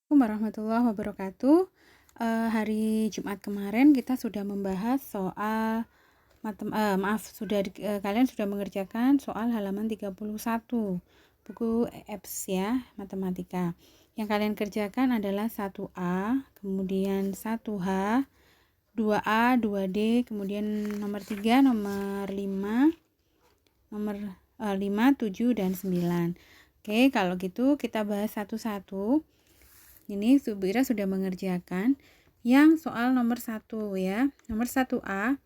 Assalamualaikum warahmatullahi wabarakatuh. Hari Jumat kemarin kita sudah membahas soal kalian sudah mengerjakan soal halaman 31 buku EPS ya, matematika. Yang kalian kerjakan adalah 1A, kemudian 1H, 2A, 2D, kemudian nomor 3, nomor 5, nomor 5, 7 dan 9. Oke, kalau gitu kita bahas satu-satu. Ini Subira sudah mengerjakan yang soal nomor 1 ya. Nomor 1A,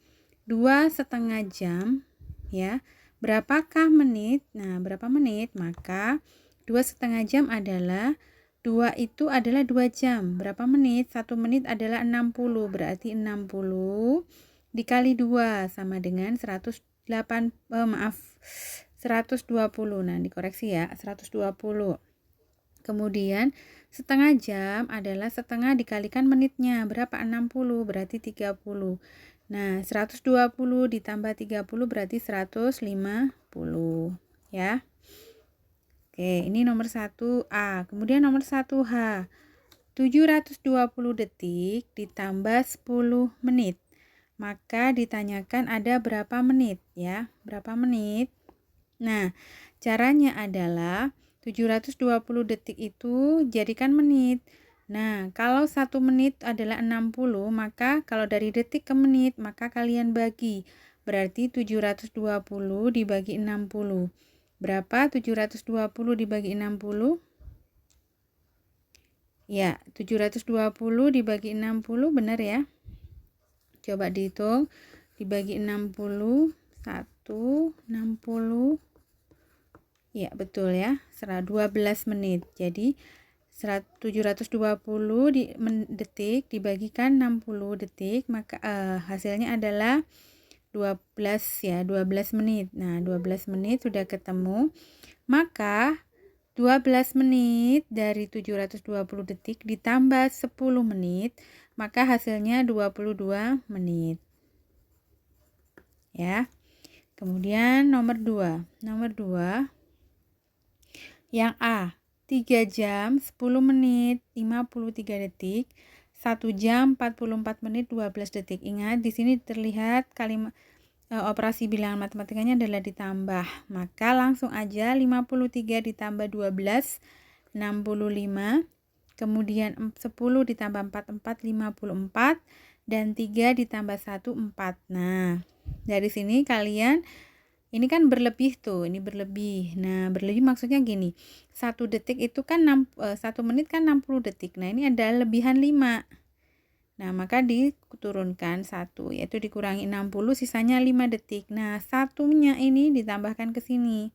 2,5 jam ya. Berapakah menit? Nah, berapa menit? Maka 2,5 jam adalah 2 itu adalah 2 jam. Berapa menit? 1 menit adalah 60. Berarti 60 dikali 2 sama dengan 120. Nah, dikoreksi ya, 120. Kemudian setengah jam adalah setengah dikalikan menitnya. Berapa? 60, berarti 30. Nah, 120 ditambah 30 berarti 150 ya. Oke, ini nomor 1A. Kemudian nomor 1H. 720 detik ditambah 10 menit. Maka ditanyakan ada berapa menit ya? Berapa menit? Nah, caranya adalah 720 detik itu jadikan menit. Nah, kalau 1 menit adalah 60, maka kalau dari detik ke menit, maka kalian bagi. Berarti 720 dibagi 60. Berapa 720 dibagi 60? Ya, 720 dibagi 60 benar ya? Coba dihitung. Dibagi 60, 60. Ya, betul ya. 12 menit. Jadi 720 detik dibagikan 60 detik, maka hasilnya adalah 12 ya, 12 menit. Nah, 12 menit sudah ketemu. Maka 12 menit dari 720 detik ditambah 10 menit, maka hasilnya 22 menit. Ya. Kemudian nomor 2. Nomor 2 yang A, 3 jam 10 menit 53 detik, 1 jam 44 menit 12 detik. Ingat di sini terlihat kalimat operasi bilangan matematikanya adalah ditambah. Maka langsung aja 53 ditambah 12 65, kemudian 10 ditambah 4 54 dan 3 ditambah 1 4. Nah, dari sini kalian ini kan berlebih tuh, ini berlebih. Nah, berlebih maksudnya gini. 1 detik itu kan 1 menit kan 60 detik. Nah, ini ada lebihan 5. Nah, maka diturunkan 1, yaitu dikurangi 60, sisanya 5 detik. Nah, satunya ini ditambahkan ke sini.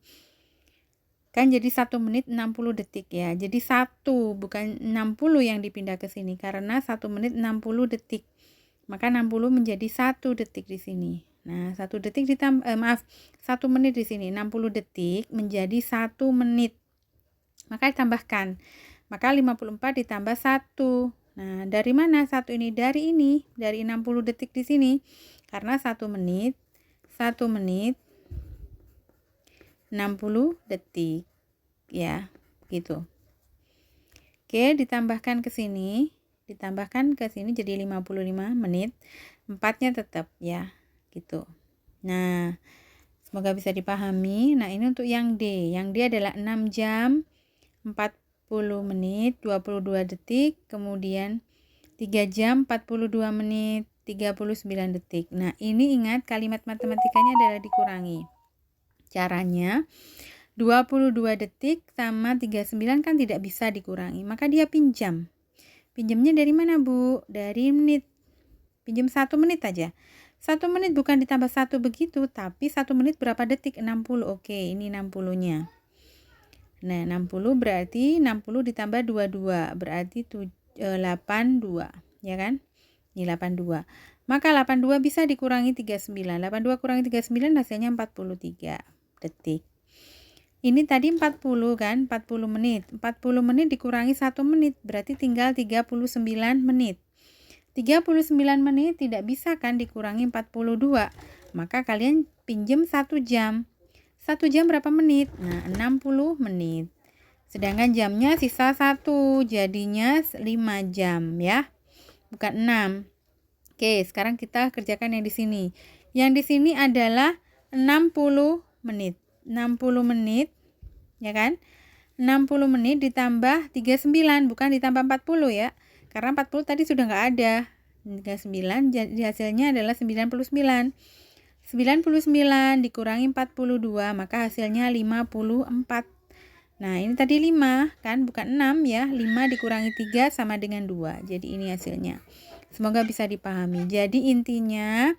Kan jadi 1 menit 60 detik ya. Jadi 1 bukan 60 yang dipindah ke sini karena 1 menit 60 detik. Maka 60 menjadi 1 detik di sini. Nah, 1 detik 1 menit di sini. 60 detik menjadi 1 menit. Maka ditambahkan. Maka 54 ditambah 1. Nah, dari mana 1 ini? Dari ini. Dari 60 detik di sini. Karena 1 menit 60 detik. Ya, gitu. Oke, ditambahkan ke sini. Ditambahkan ke sini jadi 55 menit. 4-nya tetap ya. Gitu. Nah, semoga bisa dipahami. Nah, ini untuk yang D. Yang D adalah 6 jam 40 menit 22 detik, kemudian 3 jam 42 menit 39 detik. Nah, ini ingat kalimat matematikanya adalah dikurangi. Caranya 22 detik sama 39 kan tidak bisa dikurangi, maka dia pinjam. Pinjamnya dari mana, Bu? Dari menit. Pinjam 1 menit aja. 1 menit bukan ditambah 1 begitu, tapi 1 menit berapa detik? 60. Oke, ini 60-nya. Nah, 60 berarti 60 ditambah 22, berarti 82, ya kan? Ini 82. Maka 82 bisa dikurangi 39. 82 kurangi 39 hasilnya 43 detik. Ini tadi 40 kan? 40 menit. 40 menit dikurangi 1 menit, berarti tinggal 39 menit. 39 menit tidak bisa kan dikurangi 42. Maka kalian pinjam 1 jam. 1 jam berapa menit? Nah, 60 menit. Sedangkan jamnya sisa 1, jadinya 5 jam ya, bukan 6. Oke, sekarang kita kerjakan yang di sini. Yang di sini adalah 60 menit. 60 menit, ya kan? 60 menit ditambah 39, bukan ditambah 40 ya. Karena 40 tadi sudah nggak ada. 39, jadi hasilnya adalah 99. 99 dikurangi 42, maka hasilnya 54. Nah, ini tadi 5 kan, bukan 6 ya. 5 dikurangi 3 sama dengan 2. Jadi ini hasilnya. Semoga bisa dipahami. Jadi intinya,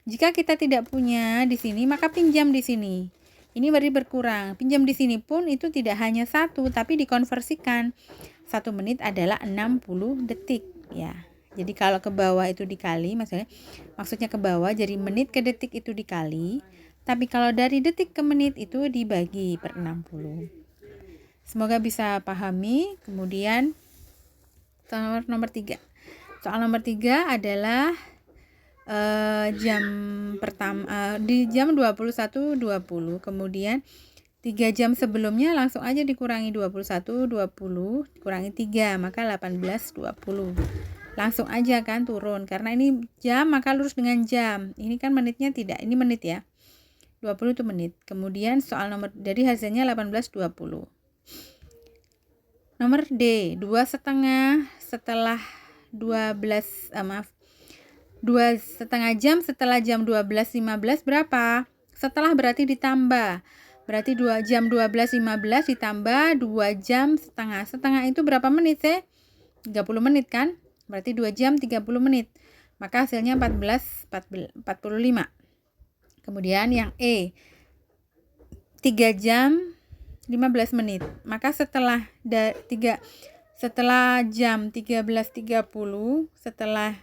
jika kita tidak punya di sini, maka pinjam di sini. Ini berarti berkurang. Pinjam di sini pun itu tidak hanya 1, tapi dikonversikan. 1 menit adalah 60 detik ya. Jadi kalau ke bawah itu dikali, maksudnya ke bawah, jadi menit ke detik itu dikali. Tapi kalau dari detik ke menit itu dibagi per 60. Semoga bisa pahami. Kemudian soal nomor 3. Soal nomor 3 adalah jam pertama di jam 21.20. Kemudian 3 jam sebelumnya langsung aja dikurangi 21.20 dikurangi 3, maka 18.20. Langsung aja kan turun. Karena ini jam maka lurus dengan jam. Ini kan menitnya tidak. Ini menit ya. 20 itu menit. Kemudian soal nomor dari hasilnya 18.20. Nomor D, 2,5 setelah 12 2,5 jam setelah jam 12.15 berapa? Setelah berarti ditambah. Berarti 2 jam 12.15 ditambah 2 jam setengah. Setengah itu berapa menit sih? 30 menit kan? Berarti 2 jam 30 menit. Maka hasilnya 45. Kemudian yang E, 3 jam 15 menit. Maka setelah jam 13.30,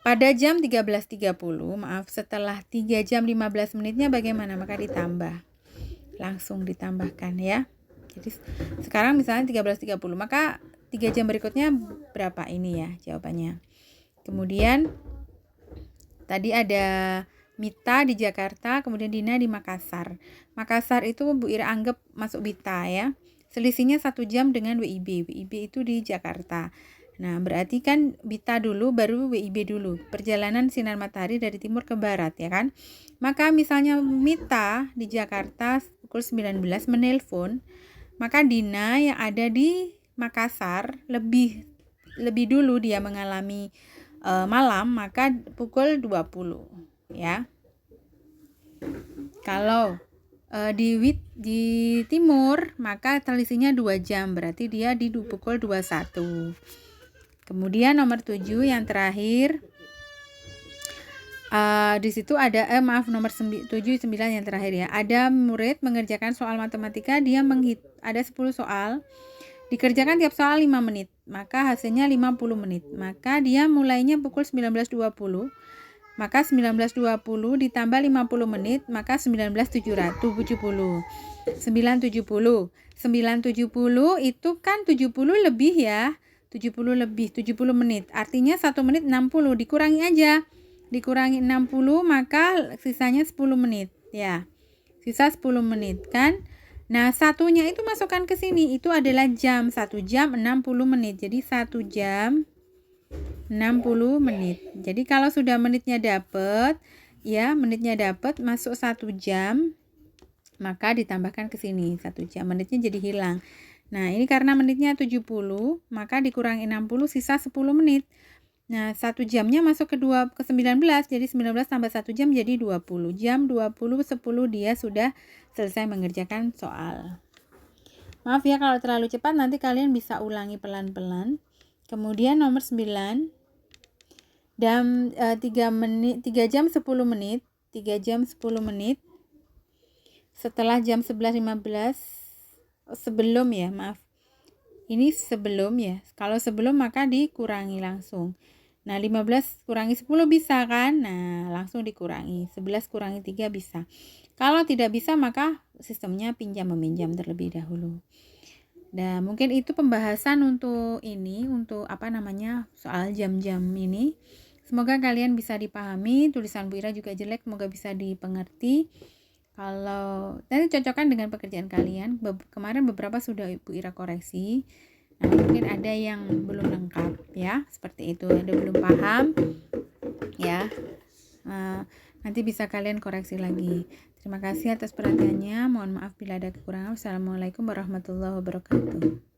pada jam 13.30, setelah 3 jam 15 menitnya bagaimana? Maka ditambah. Langsung ditambahkan ya. Jadi sekarang misalnya 13.30, maka 3 jam berikutnya berapa? Ini ya jawabannya. Kemudian tadi ada Mita di Jakarta, kemudian Dina di Makassar. Makassar itu Bu Ira anggap masuk Bita ya. Selisihnya 1 jam dengan WIB. WIB itu di Jakarta. Nah, berarti kan Bita dulu baru WIB dulu. Perjalanan sinar matahari dari timur ke barat ya kan. Maka misalnya Mita di Jakarta pukul 19 menelpon, maka Dina yang ada di Makassar lebih dulu dia mengalami malam, maka pukul 20 ya. Kalau di timur maka selisihnya 2 jam, berarti dia di pukul 21. Kemudian nomor 7 yang terakhir, di situ ada nomor 7 9 yang terakhir ya. Ada murid mengerjakan soal matematika, dia ada 10 soal. Dikerjakan tiap soal 5 menit, maka hasilnya 50 menit. Maka dia mulainya pukul 19.20. Maka 19.20 ditambah 50 menit, maka 19.70. 970 itu kan 70 lebih ya. 70 lebih 70 menit. Artinya 1 menit 60, dikurangi aja. Dikurangi 60 maka sisanya 10 menit ya. Sisa 10 menit kan. Nah, satunya itu masukkan ke sini, itu adalah jam. 1 jam 60 menit. Jadi 1 jam 60 menit. Jadi kalau sudah menitnya dapat, ya, menitnya dapat masuk 1 jam, maka ditambahkan ke sini 1 jam. Menitnya jadi hilang. Nah, ini karena menitnya 70, maka dikurangi 60 sisa 10 menit. Nah, 1 jamnya masuk ke 19, jadi 19 tambah 1 jam jadi 20. Jam 20.10 dia sudah selesai mengerjakan soal. Maaf ya kalau terlalu cepat, nanti kalian bisa ulangi pelan-pelan. Kemudian nomor 9, 3 jam 10 menit, 3 jam 10 menit setelah jam 11.15, sebelum ya, maaf. Ini sebelum ya. Kalau sebelum maka dikurangi langsung. Nah, 15 kurangi 10 bisa kan? Nah, langsung dikurangi. 11 kurangi 3 bisa. Kalau tidak bisa maka sistemnya pinjam meminjam terlebih dahulu. Nah, mungkin itu pembahasan untuk soal jam-jam ini. Semoga kalian bisa dipahami. Tulisan Bu Ira juga jelek, semoga bisa dipengerti. Kalau nanti cocokkan dengan pekerjaan kalian. Kemarin beberapa sudah Ibu Ira koreksi. Nah, mungkin ada yang belum lengkap ya, seperti itu. Ada belum paham ya. Nanti bisa kalian koreksi lagi. Terima kasih atas perhatiannya. Mohon maaf bila ada kekurangan. Wassalamualaikum warahmatullahi wabarakatuh.